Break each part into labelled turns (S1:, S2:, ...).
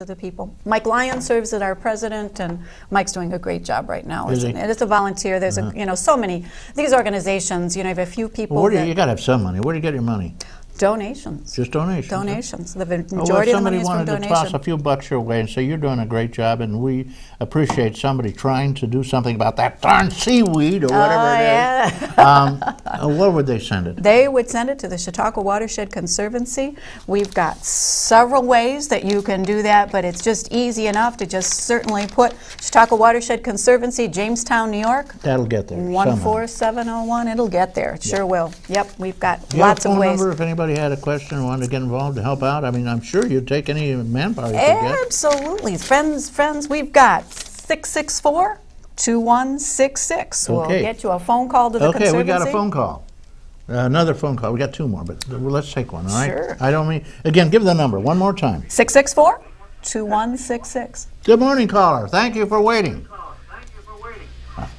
S1: the people. Mike Lyon serves as our president, and Mike's doing a great job right now.
S2: Is he?
S1: It's a volunteer. There's so many these organizations. You have a few people.
S2: Well, you got to have some money. Where do you get your money?
S1: Donations.
S2: Just donations.
S1: Donations.
S2: Huh?
S1: The majority of the money is from donations.
S2: Somebody wanted to toss a few bucks your way and say you're doing a great job, and we appreciate somebody trying to do something about that darn seaweed or whatever it is. Where would they send it?
S1: They would send it to the Chautauqua Watershed Conservancy. We've got several ways that you can do that, but it's just easy enough to just certainly put Chautauqua Watershed Conservancy, Jamestown, New York.
S2: That'll get there.
S1: 14701. It'll get there. It sure will. Yep, we've got lots of ways.
S2: Do you have a phone number if anybody had a question and wanted to get involved to help out? I mean, I'm sure you'd take any manpower you could get.
S1: Absolutely. Friends, we've got 664-2166. We'll get you a phone call to the Conservancy.
S2: Okay, we got a phone call. Another phone call. We got two more, but let's take one, all right?
S1: Sure.
S2: I don't mean, again, give the number one more time.
S1: 664-2166.
S2: Good morning, caller. Thank you for waiting.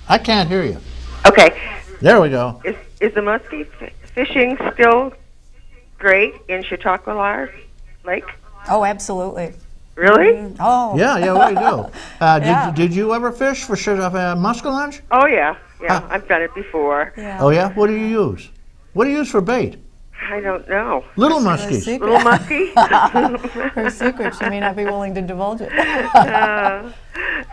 S2: I can't hear you.
S3: Okay.
S2: There we go.
S3: Is the muskie fishing still great in Chautauqua Lake?
S1: Oh, absolutely.
S3: Really?
S1: Oh.
S2: Yeah, we do. Did you ever fish for muskellunge?
S3: Oh, yeah. Yeah, I've done it before.
S1: Yeah.
S2: Oh, yeah? What do you use? What do you use for bait?
S3: I don't know.
S2: Little muskies.
S3: Little muskie?
S1: Her secret. She may not be willing to divulge it.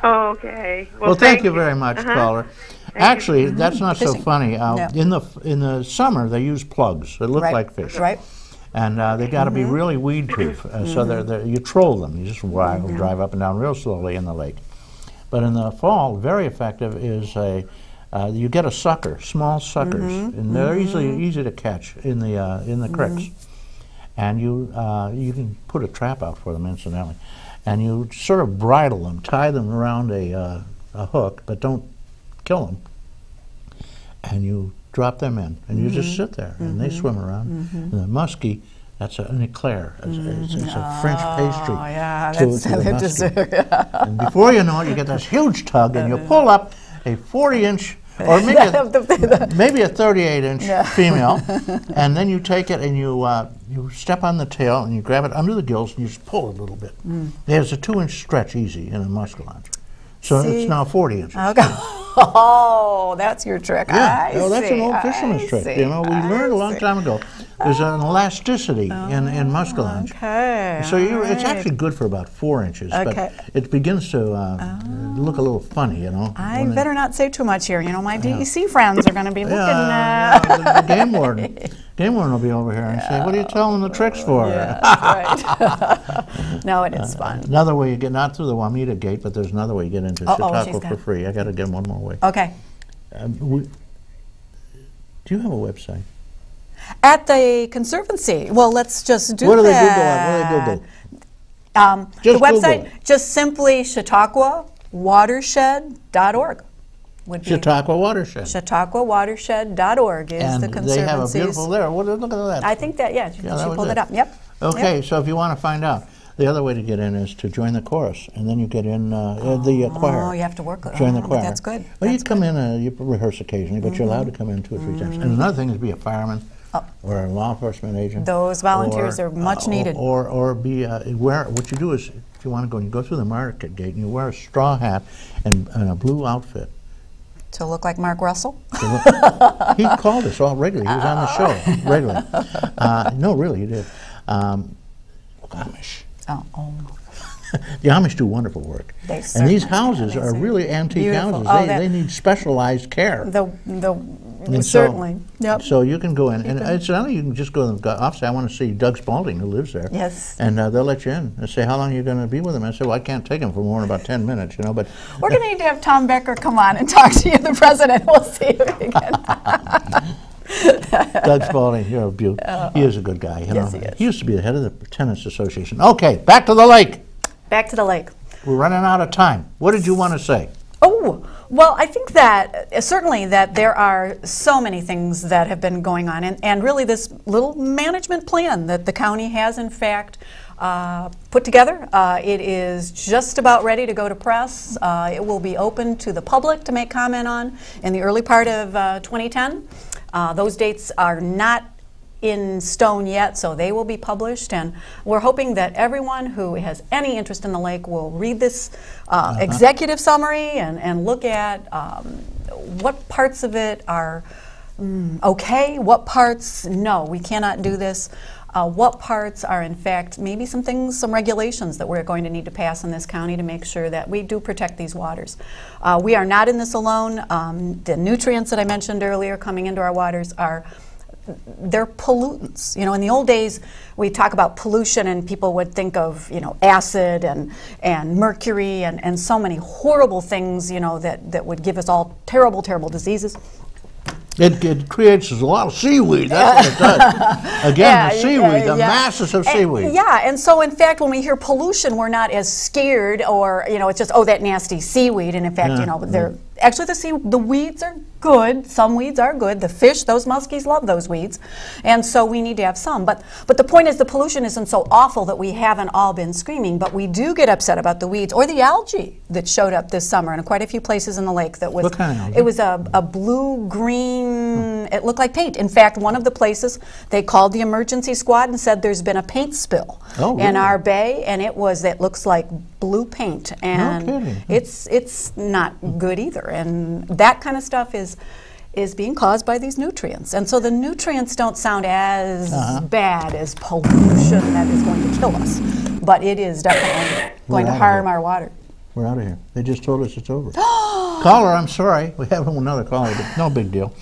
S3: Okay.
S2: Well, thank you very much, caller. Actually, that's not so funny. In the summer, they use plugs. They look like fish.
S1: Right.
S2: And they got to be really weed-proof. So you troll them. You just drive up and down real slowly in the lake. But in the fall, very effective is you get a sucker, small suckers, and they're easy to catch in the creeks. And you can put a trap out for them, incidentally. And you sort of bridle them, tie them around a hook, but don't kill them. And you drop them in, and you just sit there, and they swim around. And the muskie, that's an eclair. It's a French pastry to the muskie. And before you know it, you get this huge tug, and you pull up a 40-inch, or maybe a 38-inch female, and then you take it and you step on the tail, and you grab it under the gills, and you just pull it a little bit. There's a 2-inch stretch easy in a muskellunge. So it's now 40 inches.
S1: Okay. Oh, that's your trick.
S2: Yeah, that's an old fisherman's trick. You know, we learned a long time ago. There's an elasticity in muskellunge.
S1: Okay.
S2: So it's actually good for about 4 inches, but it begins to look a little funny, you know.
S1: I better not say too much here. You know, my DEC friends are going to be looking.
S2: The game warden. Game warden will be over here and say, "What are you telling the tricks for?"
S1: Yeah, that's right. No, it is fun.
S2: Another way you get, not through the Wamita gate, but there's another way you get into Chautauqua for free. I got to get one more way.
S1: Okay.
S2: Do you have a website?
S1: At the Conservancy. Well, let's just do that.
S2: What do they Google on? What do they Google?
S1: The website, just simply ChautauquaWatershed.org.
S2: Chautauqua Watershed.
S1: ChautauquaWatershed.org is the Conservancy's.
S2: They have a beautiful there. Look at that.
S1: I think that, she pulled it up. Yep.
S2: Okay, so if you want to find out, the other way to get in is to join the chorus, and then you get in the choir.
S1: Oh, you have to work.
S2: Join the choir.
S1: That's good.
S2: Well, you come in, you rehearse occasionally, but you're allowed to come in 2 or 3 times. And another thing is be a fireman or a law enforcement agent.
S1: Those volunteers are much needed.
S2: Or be what you do is, if you want to go, you go through the market gate and you wear a straw hat and a blue outfit.
S1: To look like Mark Russell?
S2: He called us all regularly. He was on the show regularly. No, really, he did. Amish. The Amish do wonderful work. And these houses are really antique houses. They need specialized care.
S1: Certainly. Yep.
S2: So you can go in, and it's not you can just go to the office. I want to see Doug Spalding, who lives there.
S1: Yes.
S2: And they'll let you in and say, how long are you going to be with him? I say, well, I can't take him for more than about 10 minutes, you know. But
S1: we're going to need to have Tom Becker come on and talk to you, the president. We'll see if we can.
S2: Doug Spalding, you're a beaut. He is a good guy. You know.
S1: Yes, he is.
S2: He used to be the head of the Tenants Association. Okay, back to the lake.
S1: Back to the lake.
S2: We're running out of time. What did you want to say?
S1: Oh, well, I think that certainly that there are so many things that have been going on, and really this little management plan that the county has, in fact, put together. It is just about ready to go to press. It will be open to the public to make comment on in the early part of 2010. Those dates are not in stone yet, so they will be published, and we're hoping that everyone who has any interest in the lake will read this executive summary and look at what parts of it are okay, what parts, no, we cannot do this, what parts are in fact maybe some things, some regulations that we're going to need to pass in this county to make sure that we do protect these waters. We are not in this alone. The nutrients that I mentioned earlier coming into our waters they're pollutants. You know, in the old days, we talk about pollution and people would think of, you know, acid and mercury and so many horrible things, you know, that would give us all terrible, terrible diseases.
S2: It creates a lot of seaweed. That's what it does. Again, the seaweed, the masses of seaweed.
S1: Yeah, and so in fact, when we hear pollution, we're not as scared, or you know, it's just, oh, that nasty seaweed. And in fact, you know, they're actually the weeds are good. Some weeds are good. The fish, those muskies love those weeds, and so we need to have some. But the point is, the pollution isn't so awful that we haven't all been screaming. But we do get upset about the weeds or the algae that showed up this summer in quite a few places in the lake. That was,
S2: what kind of algae?
S1: It was a blue-green. It looked like paint. In fact, one of the places they called the emergency squad and said there's been a paint spill in our bay, and it looks like blue paint, and
S2: no kidding.
S1: It's not good either. And that kind of stuff is being caused by these nutrients. And so the nutrients don't sound as bad as pollution that is going to kill us, but it is definitely going to harm our water.
S2: We're out of here. They just told us it's over. Caller, I'm sorry. We have another caller, but no big deal.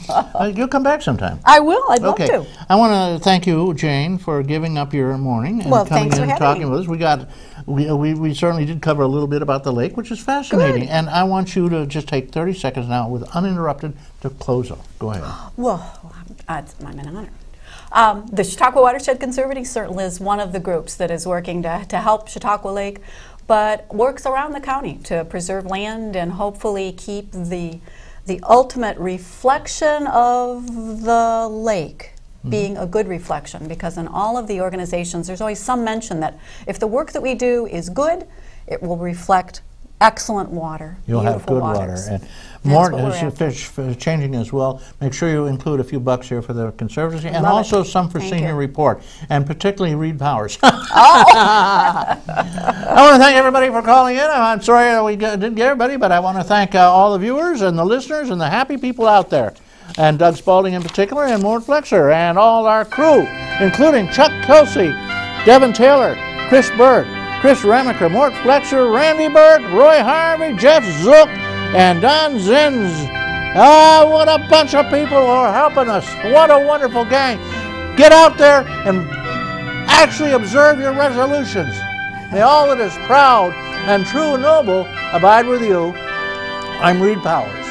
S2: You'll come back sometime.
S1: I will. I'd love to.
S2: I want to thank you, Jane, for giving up your morning and coming in and talking with us. We certainly did cover a little bit about the lake, which is fascinating. Good. And I want you to just take 30 seconds now, with uninterrupted, to close off. Go ahead.
S1: Well, I'm an honor. The Chautauqua Watershed Conservancy certainly is one of the groups that is working to help Chautauqua Lake, but works around the county to preserve land and hopefully keep the ultimate reflection of the lake being a good reflection, because in all of the organizations there's always some mention that if the work that we do is good, it will reflect excellent water.
S2: You'll have good water. And more fish changing as well. Make sure you include a few bucks here for the Conservancy, and also some for Senior Report, and particularly Reed Powers. I want to thank everybody for calling in. I'm sorry we didn't get everybody, but I want to thank all the viewers and the listeners and the happy people out there, and Doug Spalding in particular, and Mort Flexer, and all our crew, including Chuck Kelsey, Devin Taylor, Chris Bird, Chris Remaker, Mort Flexer, Randy Bird, Roy Harvey, Jeff Zook, and Don Zins. Ah, what a bunch of people who are helping us. What a wonderful gang. Get out there and actually observe your resolutions. May all that is proud and true and noble abide with you. I'm Reed Powers.